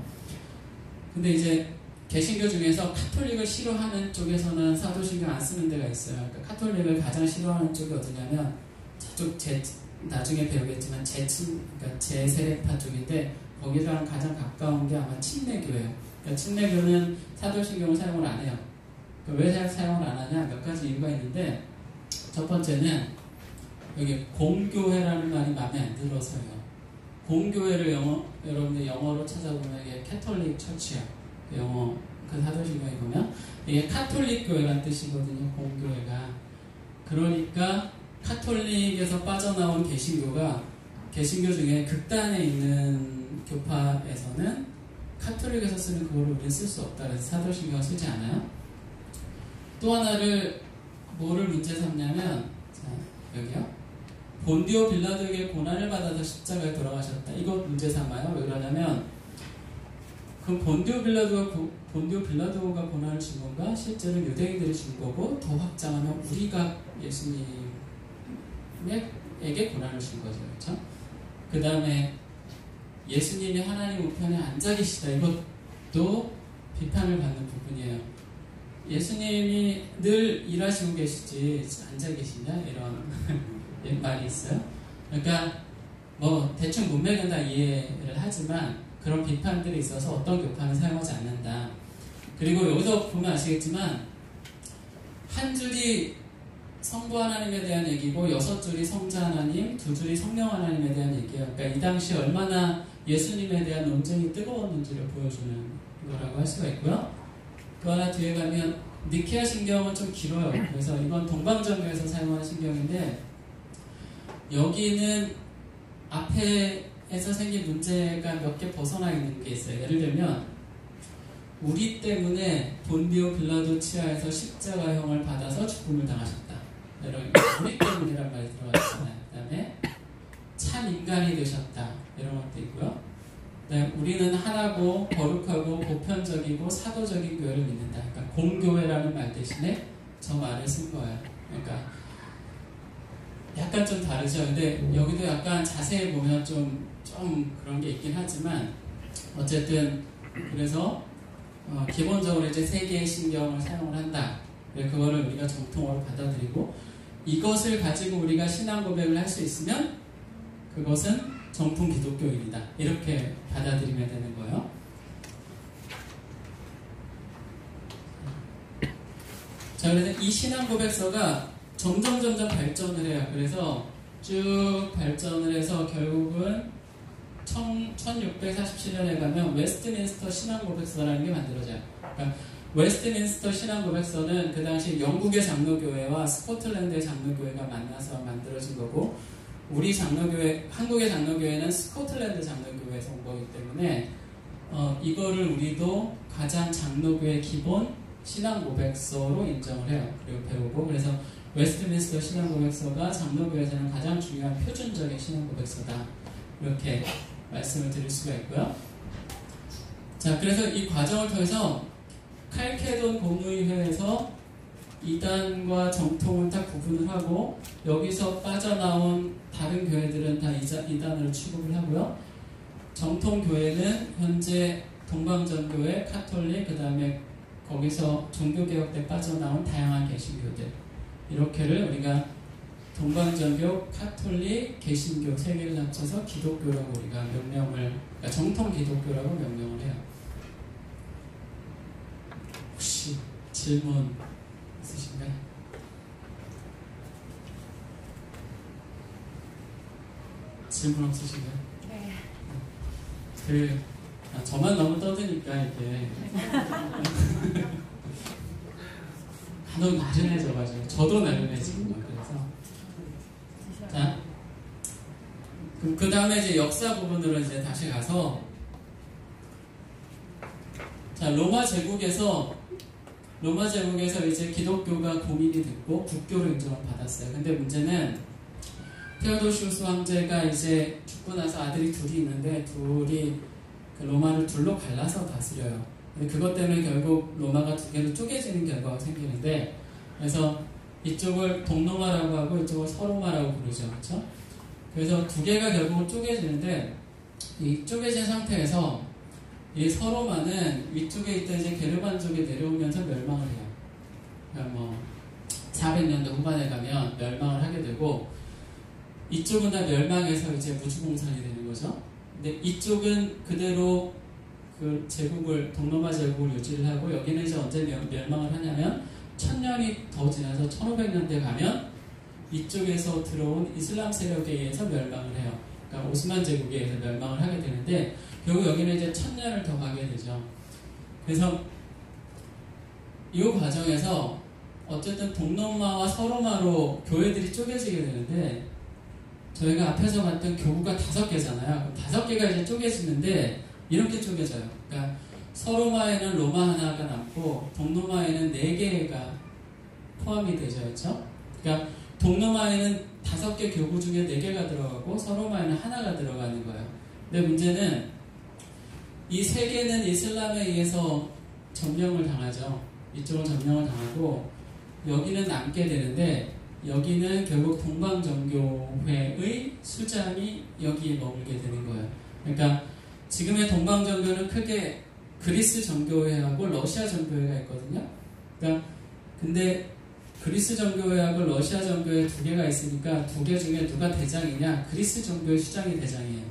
A: 근데 이제 개신교 중에서 카톨릭을 싫어하는 쪽에서는 사도신경 안 쓰는 데가 있어요. 그러니까 카톨릭을 가장 싫어하는 쪽이 어디냐면 저쪽 나중에 배우겠지만 그러니까 제세례파 쪽인데 거기랑 가장 가까운 게 아마 침례교예요. 그러니까 침례교는 사도신경을 사용을 안 해요. 그러니까 왜 사용을 안 하냐? 몇 가지 이유가 있는데 첫 번째는 여기 공교회라는 말이 마음에 안 들어서요. 공교회를 여러분들 영어로 찾아보면 이게 캐톨릭 처치야. 영어 그 사도신경에 보면 이게 카톨릭 교회란 뜻이거든요. 공교회가. 그러니까 카톨릭에서 빠져나온 개신교가 개신교 중에 극단에 있는 교파에서는 카톨릭에서 쓰는 그거를 우리는 쓸 수 없다. 그래서 사도신경을 쓰지 않아요. 또 하나를 뭐를 문제 삼냐면 자, 여기요. 본디오 빌라도에게 고난을 받아서 십자가에 돌아가셨다. 이거 문제 삼아요. 왜 그러냐면 그럼 본디오 빌라도가 고난을 준 건가? 실제로 유대인들이 준 거고, 더 확장하면 우리가 예수님에게 고난을 준 거죠. 그렇죠? 그 다음에 예수님이 하나님 우편에 앉아 계시다. 이것도 비판을 받는 부분이에요. 예수님이 늘 일하시고 계시지 앉아 계시냐? 이런 말이 있어요. 그러니까 뭐 대충 문맥은 다 이해를 하지만 그런 비판들이 있어서 어떤 교파는 사용하지 않는다. 그리고 여기서 보면 아시겠지만 한 줄이 성부 하나님에 대한 얘기고 6줄이 성자 하나님, 2줄이 성령 하나님에 대한 얘기예요. 그러니까 이 당시 얼마나 예수님에 대한 논쟁이 뜨거웠는지를 보여주는 거라고 할 수가 있고요. 또 하나 뒤에 가면 니케아 신경은 좀 길어요. 그래서 이건 동방정교에서 사용하는 신경인데 여기는 앞에서 생긴 문제가 몇 개 벗어나 있는 게 있어요. 예를 들면 우리 때문에 본디오 빌라도 치하에서 십자가형을 받아서 죽음을 당하셨다. 이런 우리 때문이란 말이 들어갔잖아요. 그 다음에 참 인간이 되셨다. 이런 것도 있고요. 네, 우리는 하나고 거룩하고 보편적이고 사도적인 교회를 믿는다. 그러니까 공교회라는 말 대신에 저 말을 쓴 거예요. 그러니까 약간 좀 다르죠. 근데 여기도 약간 자세히 보면 좀 그런 게 있긴 하지만 어쨌든 그래서 기본적으로 이제 3개의 신경을 사용을 한다. 그거를 우리가 정통으로 받아들이고 이것을 가지고 우리가 신앙 고백을 할 수 있으면 그것은 정통 기독교인이다. 이렇게 받아들이면 되는 거예요. 자, 그래서 이 신앙 고백서가 점점 발전을 해요. 그래서 쭉 발전을 해서 결국은 1647년에 가면 웨스트민스터 신앙 고백서라는 게 만들어져요. 그러니까 웨스트민스터 신앙 고백서는 그 당시 영국의 장로교회와 스코틀랜드의 장로교회가 만나서 만들어진 거고, 우리 장로교회, 한국의 장로교회는 스코틀랜드 장로교회에서 온 거기 때문에 이거를 우리도 가장 장로교회 기본 신앙 고백서로 인정을 해요. 그리고 배우고, 그래서 웨스트민스터 신앙 고백서가 장로교회에서는 가장 중요한 표준적인 신앙 고백서다. 이렇게 말씀을 드릴 수가 있고요. 자, 그래서 이 과정을 통해서 칼케돈 공의회에서 이단과 정통을 딱 구분을 하고 여기서 빠져나온 다른 교회들은 다 이단으로 취급을 하고요. 정통교회는 현재 동방전교회, 카톨릭, 그 다음에 거기서 종교개혁 때 빠져나온 다양한 개신교들, 이렇게를 우리가 동방전교, 카톨릭, 개신교 3개를 합쳐서 기독교라고 우리가 명명을, 그러니까 정통 기독교라고 명명을 해요. 혹시 질문 질문 없으신가요?
B: 네.
A: 저만 너무 떠드니까 이게 간혹 나른해져가지고 저도 나른해지고 막 그래서 자, 그럼 그 다음에 이제 역사 부분으로 이제 다시 가서 자 로마 제국에서 이제 기독교가 공인이 됐고 국교로 인정을 받았어요. 근데 문제는 테오도시우스 황제가 이제 죽고 나서 아들이 둘이 있는데 둘이 그 로마를 둘로 갈라서 다스려요. 근데 그것 때문에 결국 로마가 두 개로 쪼개지는 결과가 생기는데 그래서 이쪽을 동로마라고 하고 이쪽을 서로마라고 부르죠. 그렇죠? 그래서 두 개가 결국은 쪼개지는데 이 쪼개진 상태에서 이 서로마는 위쪽에 있던 이제 게르만족이 내려오면서 멸망을 해요. 그러니까 뭐 400년대 후반에 가면 멸망을 하게 되고 이쪽은 다 멸망해서 이제 무주공산이 되는 거죠. 근데 이쪽은 그대로 그 제국을 동로마 제국을 유지를 하고 여기는 이제 언제 멸망을 하냐면 1000년이 더 지나서 1500년대 가면 이쪽에서 들어온 이슬람 세력에 의해서 멸망을 해요. 그러니까 오스만 제국에 의해서 멸망을 하게 되는데 결국 여기는 이제 1000년을 더 가게 되죠. 그래서 이 과정에서 어쨌든 동로마와 서로마로 교회들이 쪼개지게 되는데 저희가 앞에서 봤던 교구가 5개잖아요. 그럼 5개가 이제 쪼개지는데 이렇게 쪼개져요. 그러니까 서로마에는 로마 하나가 남고 동로마에는 4개가 포함이 되죠. 그렇죠? 그러니까 동로마에는 5개 교구 중에 4개가 들어가고 서로마에는 하나가 들어가는 거예요. 근데 문제는 이 3개는 이슬람에 의해서 점령을 당하죠. 이쪽은 점령을 당하고 여기는 남게 되는데 여기는 결국 동방정교회의 수장이 여기에 머물게 되는 거예요. 그러니까 지금의 동방정교는 크게 그리스 정교회하고 러시아 정교회가 있거든요. 그러니까 근데 그리스 정교회하고 러시아 정교회 2개가 있으니까 2개 중에 누가 대장이냐? 그리스 정교회 수장이 대장이에요.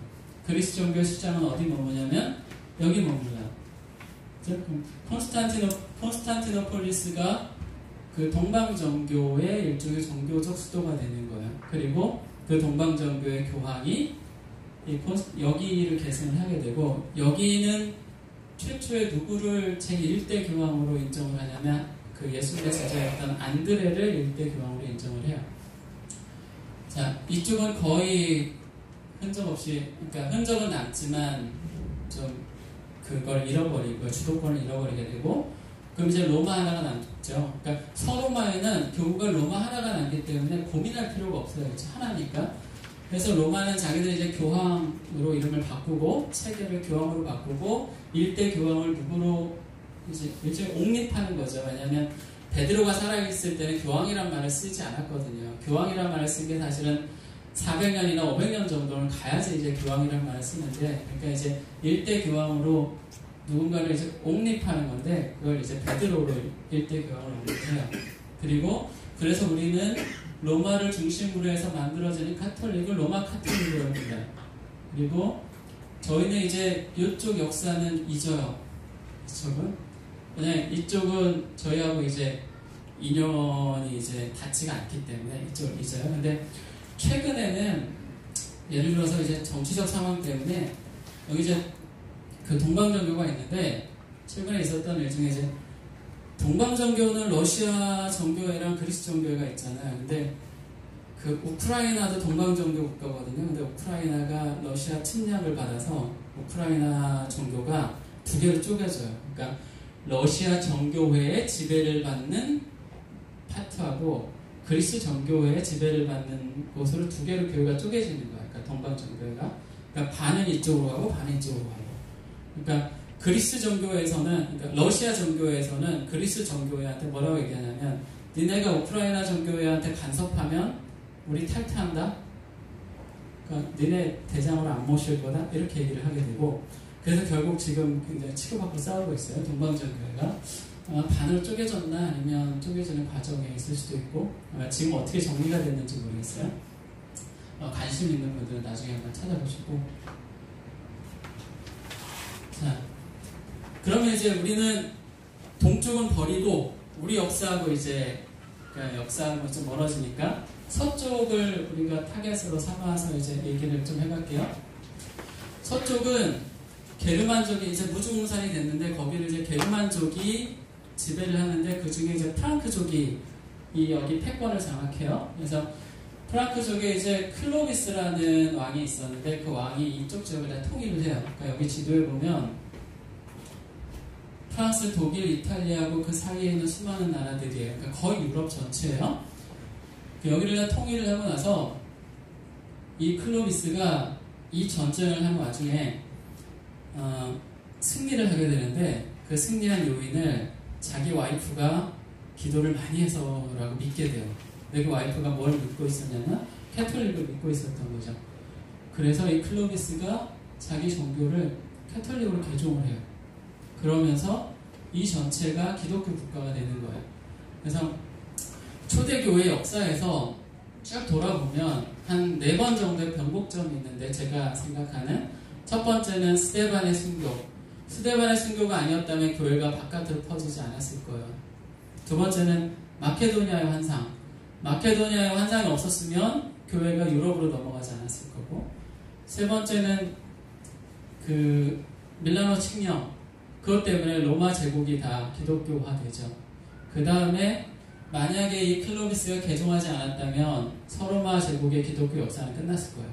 A: 그리스 정교회 수장은 어디 머무냐면 여기 머물러요. 콘스탄티노폴리스가 그 동방정교의 일종의 정교적 수도가 되는 거예요. 그리고 그 동방정교의 교황이 여기를 계승을 하게 되고 여기는 최초에 누구를 제1대 교황으로 인정을 하냐면 그 예수님의 제자였던 안드레를 1대 교황으로 인정을 해요. 자, 이쪽은 거의 흔적 없이, 그러니까 흔적은 남지만 좀 그걸 잃어버리고 주도권을 잃어버리게 되고 그럼 이제 로마 하나가 남죠. 그러니까 서로마에는 교구가 로마 하나가 남기 때문에 고민할 필요가 없어요. 그렇죠? 하나니까. 그래서 로마는 자기들이 이제 교황으로 이름을 바꾸고 세계를 교황으로 바꾸고 일대 교황을 누구로 이제 일종의 옹립하는 거죠. 왜냐하면 베드로가 살아있을 때는 교황이란 말을 쓰지 않았거든요. 교황이란 말을 쓴 게 사실은 400년이나 500년 정도는 가야지 이제 교황이란 말을 쓰는데, 그러니까 이제 일대 교황으로 누군가를 이제 옹립하는 건데, 그걸 이제 베드로를 일대 교황으로 옹립해요. 그리고 그래서 우리는 로마를 중심으로 해서 만들어지는 카톨릭을 로마 카톨릭으로 합니다. 그리고 저희는 이제 이쪽 역사는 잊어요. 이쪽은. 왜냐면 이쪽은 저희하고 이제 인연이 이제 닿지가 않기 때문에 이쪽을 잊어요. 근데 최근에는 예를 들어서 이제 정치적 상황 때문에 여기 이제 그 동방정교가 있는데, 최근에 있었던 일 중에 이제 동방정교는 러시아 정교회랑 그리스 정교회가 있잖아요. 근데 그 우크라이나도 동방정교 국가거든요. 근데 우크라이나가 러시아 침략을 받아서 우크라이나 정교가 2개로 쪼개져요. 그러니까 러시아 정교회의 지배를 받는 파트하고 그리스 정교회의 지배를 받는 곳으로 2개로 교회가 쪼개지는 거예요. 그러니까 동방정교회가. 그러니까 반은 이쪽으로 가고 반은 이쪽으로 가고. 그러니까 그리스 정교회에서는, 그러니까 러시아 정교회에서는 그리스 정교회한테 뭐라고 얘기하냐면, 니네가 우크라이나 정교회한테 간섭하면 우리 탈퇴한다. 그러니까 니네 대장으로 안 모실 거다. 이렇게 얘기를 하게 되고, 그래서 결국 지금 굉장히 치고받고 싸우고 있어요. 동방정교회가. 반으로 쪼개졌나 아니면 쪼개지는 과정에 있을 수도 있고, 지금 어떻게 정리가 됐는지 모르겠어요. 관심 있는 분들은 나중에 한번 찾아보시고. 자, 그러면 이제 우리는 동쪽은 버리고 우리 역사하고 이제 그러니까 역사하고 좀 멀어지니까 서쪽을 우리가 타겟으로 삼아서 이제 얘기를 좀 해갈게요. 서쪽은 게르만족이 이제 무주무산이 됐는데 거기를 이제 게르만족이 지배를 하는데 그 중에 이제 프랑크족이 이 여기 패권을 장악해요. 그래서 프랑크족에 이제 클로비스라는 왕이 있었는데 그 왕이 이쪽 지역을 다 통일을 해요. 그러니까 여기 지도에 보면 프랑스, 독일, 이탈리아하고 그 사이에 있는 수많은 나라들이에요. 그러니까 거의 유럽 전체예요. 여기를 다 통일을 하고 나서 이 클로비스가 이 전쟁을 한 와중에 승리를 하게 되는데 그 승리한 요인을 자기 와이프가 기도를 많이 해서라고 믿게 돼요. 근데 그 와이프가 뭘 믿고 있었냐면 캐톨릭을 믿고 있었던 거죠. 그래서 이 클로비스가 자기 종교를 캐톨릭으로 개종을 해요. 그러면서 이 전체가 기독교 국가가 되는 거예요. 그래서 초대교회 역사에서 쭉 돌아보면 한 4번 정도의 변곡점이 있는데 제가 생각하는 첫 번째는 스데반의 순교. 스데반의 순교가 아니었다면 교회가 바깥으로 퍼지지 않았을 거예요. 두 번째는 마케도니아의 환상. 마케도니아의 환상이 없었으면 교회가 유럽으로 넘어가지 않았을 거고, 세 번째는 그 밀라노 칙령. 그것 때문에 로마 제국이 다 기독교화 되죠. 그 다음에 만약에 이 클로비스가 개종하지 않았다면 서로마 제국의 기독교 역사는 끝났을 거예요.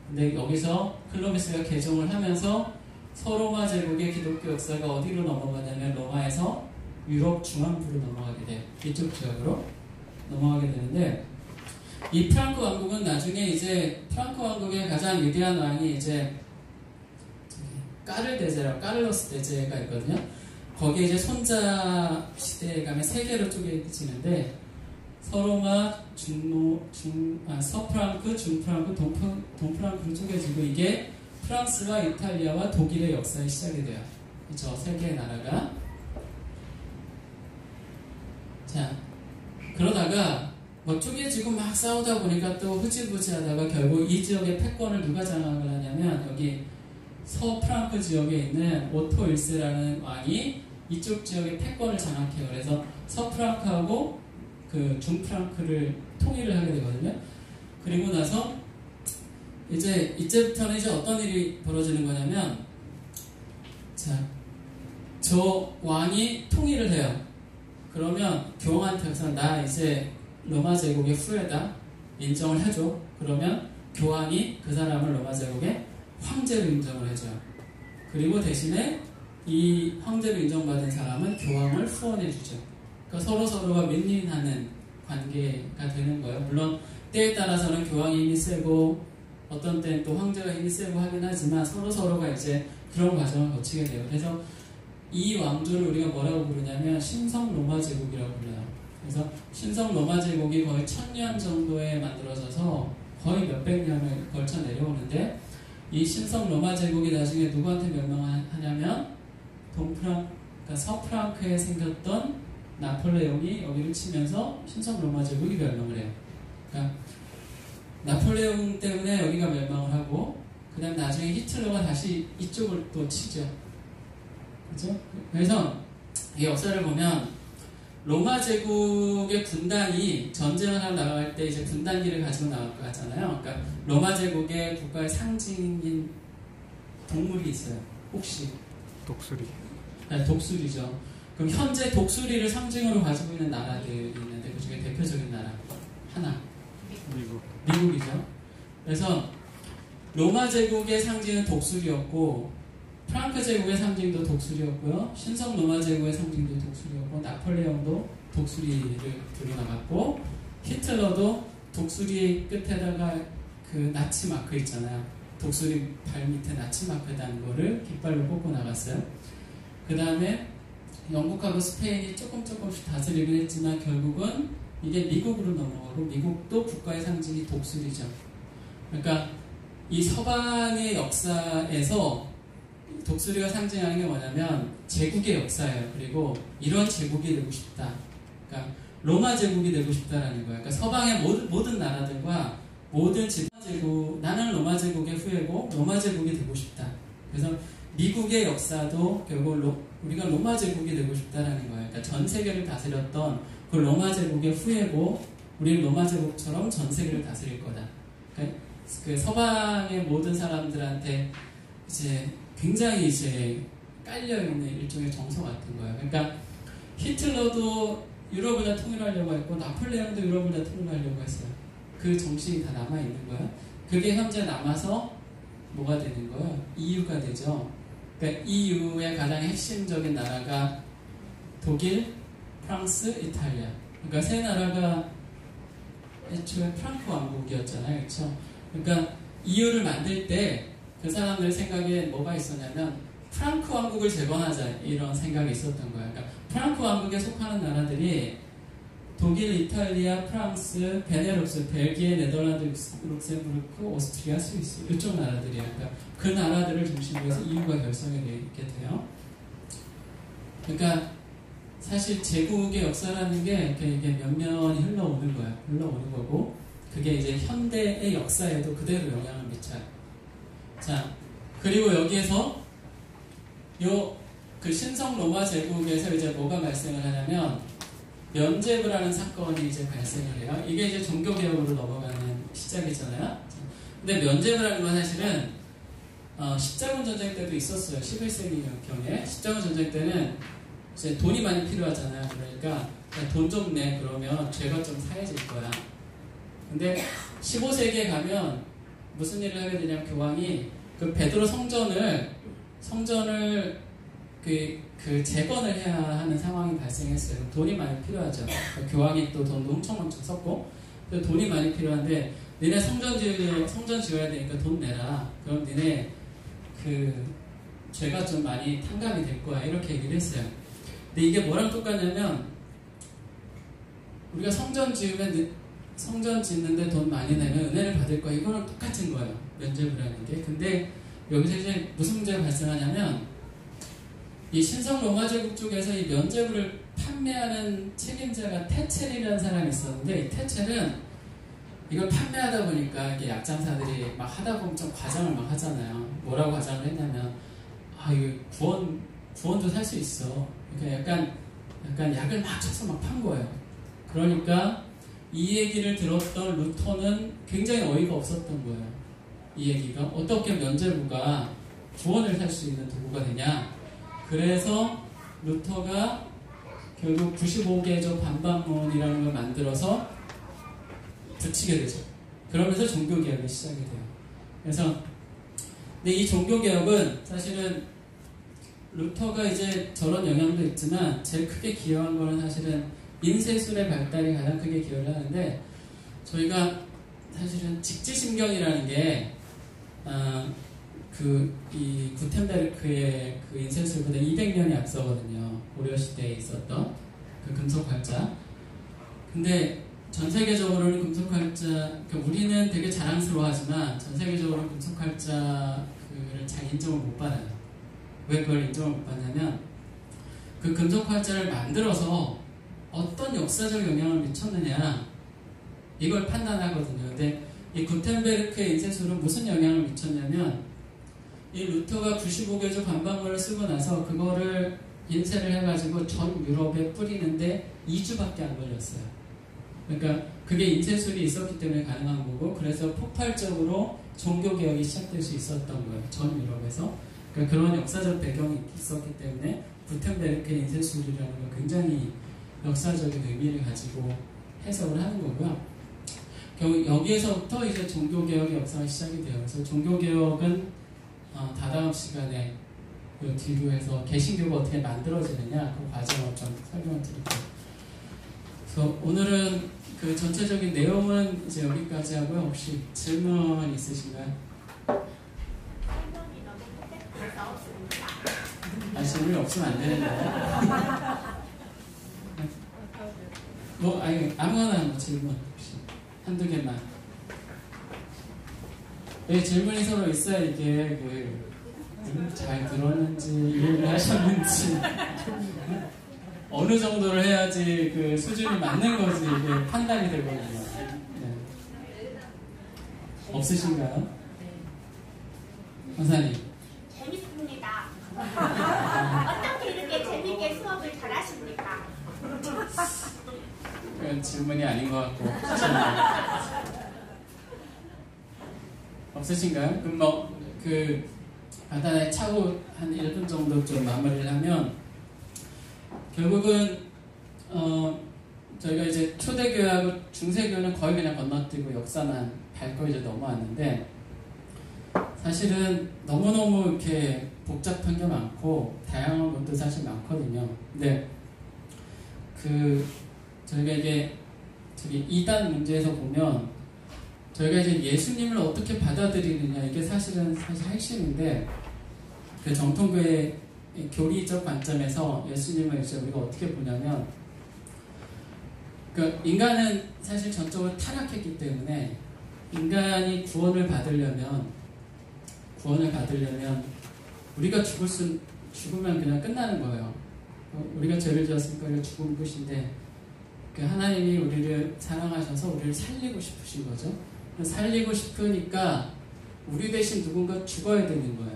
A: 근데 여기서 클로비스가 개종을 하면서 서로마 제국의 기독교 역사가 어디로 넘어가냐면 로마에서 유럽 중앙부로 넘어가게 돼요. 이쪽 지역으로 넘어가게 되는데, 이 프랑크 왕국은 나중에 이제 프랑크 왕국의 가장 위대한 왕이 이제 까를로스 대제가 있거든요. 거기에 이제 손자 시대에 가면 세 개로 쪼개지는데 서로마, 서프랑크, 중프랑크, 동프랑크로 쪼개지고 이게 프랑스와 이탈리아와 독일의 역사의 시작이 돼요. 저 세 개의 나라가. 자, 그러다가 뭐 쪼개지고 막 싸우다 보니까 또 흐지부지 하다가 결국 이 지역의 패권을 누가 장악을 하냐면 여기 서프랑크 지역에 있는 오토 1세라는 왕이 이쪽 지역의 패권을 장악해요. 그래서 서프랑크하고 그 중프랑크를 통일을 하게 되거든요. 그리고 나서 이제부터는 이제 어떤 일이 벌어지는 거냐면, 자, 저 왕이 통일을 해요. 그러면 교황한테서 나 이제 로마 제국의 후예다 인정을 해줘. 그러면 교황이 그 사람을 로마 제국의 황제로 인정을 해줘요. 그리고 대신에 이 황제로 인정받은 사람은 교황을 후원해주죠. 그러니까 서로가 윈윈하는 관계가 되는 거예요. 물론 때에 따라서는 교황이 힘이 세고 어떤 때는 또 황제가 힘이 세고 하긴 하지만 서로가 이제 그런 과정을 거치게 돼요. 그래서 이 왕조를 우리가 뭐라고 부르냐면 신성 로마 제국이라고 불러요. 그래서 신성 로마 제국이 거의 1000년 정도에 만들어져서 거의 몇백 년을 걸쳐 내려오는데, 이 신성 로마 제국이 나중에 누구한테 멸망하냐면 그러니까 서프랑크에 생겼던 나폴레옹이 여기를 치면서 신성 로마 제국이 멸망을 해요. 그러니까 나폴레옹 때문에 여기가 멸망을 하고, 그 다음 나중에 히틀러가 다시 이쪽을 또 치죠. 그죠? 그래서 이 역사를 보면 로마 제국의 군단이 전쟁을 하러 나갈 때 이제 군단기를 가지고 나가잖아요. 그러니까 로마 제국의 국가의 상징인 동물이 있어요. 혹시?
B: 독수리.
A: 네, 독수리죠. 그럼 현재 독수리를 상징으로 가지고 있는 나라들이 있는데 그 중에 대표적인 나라 하나. 미국이죠. 그래서 로마 제국의 상징은 독수리였고, 프랑크 제국의 상징도 독수리였고요. 신성 로마 제국의 상징도 독수리였고, 나폴레옹도 독수리를 들고 나갔고, 히틀러도 독수리 끝에다가 그 나치 마크 있잖아요. 독수리 발 밑에 나치 마크 단 거를 깃발로 꽂고 나갔어요. 그 다음에 영국하고 스페인이 조금씩 다스리긴 했지만 결국은 이게 미국으로 넘어가고, 미국도 국가의 상징이 독수리죠. 그러니까 이 서방의 역사에서 독수리가 상징하는 게 뭐냐면 제국의 역사예요. 그리고 이런 제국이 되고 싶다. 그러니까 로마 제국이 되고 싶다라는 거예요. 그러니까 서방의 모든 나라들과 모든 제국, 나는 로마 제국의 후예고 로마 제국이 되고 싶다. 그래서 미국의 역사도 결국 우리가 로마 제국이 되고 싶다라는 거예요. 그러니까 전 세계를 다스렸던 그 로마 제국의 후예고 우리 로마 제국처럼 전 세계를 다스릴 거다. 그러니까 그 서방의 모든 사람들한테 이제 굉장히 이제 깔려있는 일종의 정서 같은 거예요. 그러니까 히틀러도 유럽을 다 통일하려고 했고 나폴레옹도 유럽을 다 통일하려고 했어요. 그 정신이 다 남아있는 거예요. 그게 현재 남아서 뭐가 되는 거예요? EU가 되죠. 그러니까 EU의 가장 핵심적인 나라가 독일, 프랑스, 이탈리아. 그러니까 세 나라가 애초에 프랑크 왕국이었잖아요. 그렇죠? 그러니까 EU를 만들 때 그 사람들 생각에 뭐가 있었냐면 프랑크 왕국을 재건하자 이런 생각이 있었던 거예요. 그러니까 프랑크 왕국에 속하는 나라들이 독일, 이탈리아, 프랑스, 베네룩스, 벨기에, 네덜란드, 룩셈부르크, 오스트리아, 스위스 이쪽 나라들이에요. 그러니까 그 나라들을 중심으로 해서 EU가 결성이 되게 돼요. 그러니까 사실 제국의 역사라는 게 이게 면면이 흘러오는 거예요. 흘러오는 거고 그게 이제 현대의 역사에도 그대로 영향을 미쳐요. 자, 그리고 여기에서 그 신성 로마 제국에서 이제 뭐가 발생을 하냐면 면제부라는 사건이 이제 발생을 해요. 이게 이제 종교개혁으로 넘어가는 시작이잖아요. 근데 면제부라는 건 사실은 십자군 전쟁 때도 있었어요. 11세기경에 십자군 전쟁 때는 이제 돈이 많이 필요하잖아요. 그러니까 돈 좀 내 그러면 죄가 좀 사해질 거야. 근데 15세기에 가면 무슨 일을 하게 되냐면 교황이 그 베드로 성전을 그 재건을 해야 하는 상황이 발생했어요. 돈이 많이 필요하죠. 그러니까 교황이 또 돈도 엄청 썼고 돈이 많이 필요한데 니네 성전 지어야 되니까 돈 내라. 그럼 니네 그 죄가 좀 많이 탕감이 될 거야. 이렇게 얘기를 했어요. 근데 이게 뭐랑 똑같냐면 우리가 성전 짓는데 돈 많이 내면 은혜를 받을 거야. 이거랑 똑같은 거예요. 면제부라는 게. 근데 여기서 이제 무슨 문제가 발생하냐면 이 신성 로마 제국 쪽에서 이 면제부를 판매하는 책임자가 테첼이라는 사람이 있었는데 이 테첼은 이걸 판매하다 보니까 이게 약장사들이 막 하다 보면 좀 과장을 막 하잖아요. 뭐라고 과장을 했냐면 이거 구원도 살 수 있어. 그러니까 약간 약을 막 쳐서 막 판 거예요. 그러니까 이 얘기를 들었던 루터는 굉장히 어이가 없었던 거예요. 이 얘기가 어떻게 면제부가 구원을 살 수 있는 도구가 되냐. 그래서 루터가 결국 95개조 반박문이라는 걸 만들어서 붙이게 되죠. 그러면서 종교개혁이 시작이 돼요. 그래서 근데 이 종교개혁은 사실은 루터가 이제 저런 영향도 있지만 제일 크게 기여한 거는 사실은 인쇄술의 발달이 가장 크게 기여를 하는데 저희가 사실은 직지심경이라는 게 이 구텐베르크의 그 인쇄술보다 200년이 앞서거든요. 고려 시대에 있었던 그 금속 활자. 근데 전 세계적으로는 금속 활자, 그러니까 우리는 되게 자랑스러워하지만 전 세계적으로 금속 활자를 잘 인정을 못 받아요. 왜 그걸 인정을 못 받냐면 그 금속 활자를 만들어서 어떤 역사적 영향을 미쳤느냐 이걸 판단하거든요. 근데 이 구텐베르크의 인쇄술은 무슨 영향을 미쳤냐면 이 루터가 95개조 반박문을 쓰고 나서 그거를 인쇄를 해가지고 전 유럽에 뿌리는데 2주밖에 안 걸렸어요. 그러니까 그게 인쇄술이 있었기 때문에 가능한 거고 그래서 폭발적으로 종교개혁이 시작될 수 있었던 거예요. 전 유럽에서. 그러니까 그런 역사적 배경이 있었기 때문에 구텐베르크의 인쇄술이라는 건 굉장히 역사적인 의미를 가지고 해석을 하는 거고요. 여기에서부터 이제 종교개혁의 역사가 시작이 돼요. 그래서 종교개혁은 다다음 시간에 그 뒤로 해서 개신교가 어떻게 만들어지느냐 그 과정을 좀 설명을 드릴게요. 그래서 오늘은 그 전체적인 내용은 이제 여기까지 하고요. 혹시 질문 있으신가요? 질문이 없으면 안 되는데. 아무거나 질문 혹시 한두 개만. 질문이 서로 있어야 이게 잘 들었는지 이해를 하셨는지 어느 정도를 해야지 그 수준이 맞는 거지 이게 판단이 되거든요. 네. 없으신가요? 원사님.
B: 재밌습니다. 어떻게 이렇게 재밌게 수업을 잘 하십니까?
A: 질문이 아닌 것 같고 없으신가요? 그럼 간단하게 차후 한 1분 정도 좀 마무리를 하면 결국은 저희가 이제 초대교회하고 중세교회는 거의 그냥 건너뛰고 역사만 밟고 이제 넘어왔는데 사실은 너무너무 이렇게 복잡한 게 많고 다양한 것도 사실 많거든요. 근데 저희가 이게 이단 문제에서 보면 저희가 이제 예수님을 어떻게 받아들이느냐 이게 사실 핵심인데 그 정통교회 교리적 관점에서 예수님을 이제 우리가 어떻게 보냐면 인간은 사실 전적으로 타락했기 때문에 인간이 구원을 받으려면 우리가 죽으면 그냥 끝나는 거예요. 우리가 죄를 지었으니까 우리가 죽으면 끝인데 하나님이 우리를 사랑하셔서 우리를 살리고 싶으신 거죠. 살리고 싶으니까 우리 대신 누군가 죽어야 되는 거예요.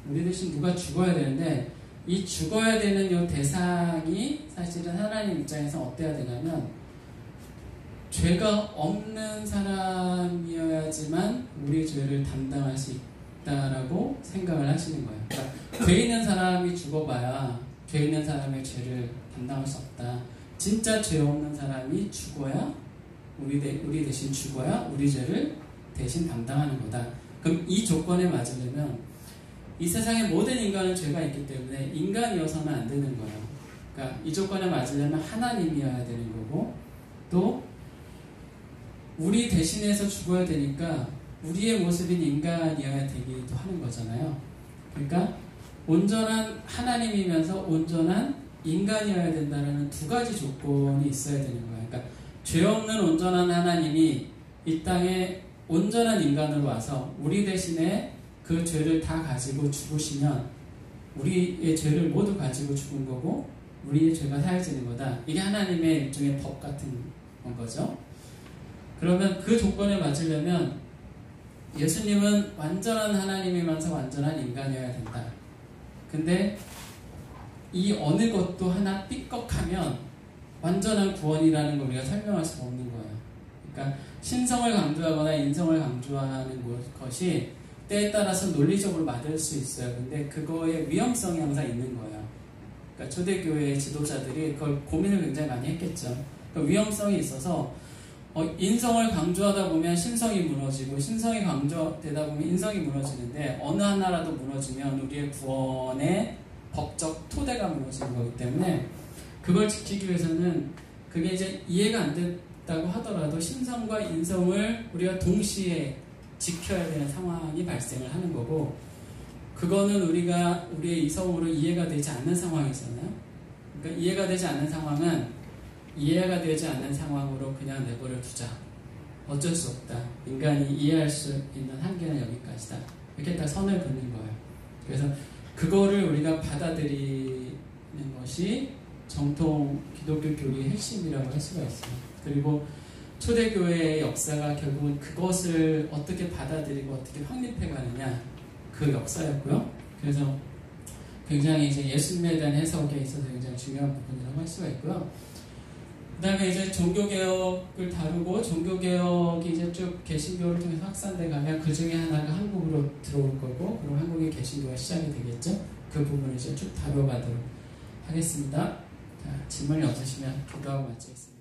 A: 우리 대신 누가 죽어야 되는데 이 죽어야 되는 이 대상이 사실은 하나님 입장에서 어때야 되냐면 죄가 없는 사람이어야지만 우리 죄를 담당할 수 있다라고 생각을 하시는 거예요. 그러니까 죄 있는 사람이 죽어봐야 죄 있는 사람의 죄를 담당할 수 없다. 진짜 죄 없는 사람이 죽어야 우리 대신 죽어야 우리 죄를 대신 담당하는 거다. 그럼 이 조건에 맞으려면 이 세상의 모든 인간은 죄가 있기 때문에 인간이어서는 안 되는 거예요. 그러니까 이 조건에 맞으려면 하나님이어야 되는 거고 또 우리 대신해서 죽어야 되니까 우리의 모습인 인간이어야 되기도 하는 거잖아요. 그러니까 온전한 하나님이면서 온전한 인간이어야 된다는 두 가지 조건이 있어야 되는 거예요. 그러니까 죄 없는 온전한 하나님이 이 땅에 온전한 인간으로 와서 우리 대신에 그 죄를 다 가지고 죽으시면 우리의 죄를 모두 가지고 죽은 거고 우리의 죄가 사해지는 거다. 이게 하나님의 일종의 법 같은 거죠. 그러면 그 조건에 맞으려면 예수님은 완전한 하나님이면서 완전한 인간이어야 된다. 근데 이 어느 것도 하나 삐걱하면 완전한 구원이라는 걸 우리가 설명할 수가 없는 거예요. 그러니까 신성을 강조하거나 인성을 강조하는 것이 때에 따라서 논리적으로 맞을 수 있어요. 근데 그거의 위험성이 항상 있는 거예요. 그러니까 초대교회의 지도자들이 그걸 고민을 굉장히 많이 했겠죠. 그러니까 위험성이 있어서 인성을 강조하다 보면 신성이 무너지고 신성이 강조되다 보면 인성이 무너지는데 어느 하나라도 무너지면 우리의 구원의 법적 토대가 무너지는 거기 때문에 그걸 지키기 위해서는 그게 이제 이해가 안 됐다고 하더라도 신성과 인성을 우리가 동시에 지켜야 되는 상황이 발생을 하는 거고 그거는 우리가 우리의 이성으로 이해가 되지 않는 상황이잖아요. 그러니까 이해가 되지 않는 상황은 이해가 되지 않는 상황으로 그냥 내버려 두자. 어쩔 수 없다. 인간이 이해할 수 있는 한계는 여기까지다. 이렇게 딱 선을 긋는 거예요. 그래서 그거를 우리가 받아들이는 것이 정통 기독교 교리의 핵심이라고 할 수가 있어요. 그리고 초대교회의 역사가 결국은 그것을 어떻게 받아들이고 어떻게 확립해 가느냐 그 역사였고요. 그래서 굉장히 이제 예수님에 대한 해석에 있어서 굉장히 중요한 부분이라고 할 수가 있고요. 그 다음에 이제 종교개혁을 다루고 종교개혁이 이제 쭉 개신교를 통해서 확산돼 가면 그 중에 하나가 한국으로 들어올 거고 그럼 한국의 개신교가 시작이 되겠죠. 그 부분을 이제 쭉 다뤄가도록 하겠습니다. 자, 질문이 없으시면 기도하고 마치겠습니다.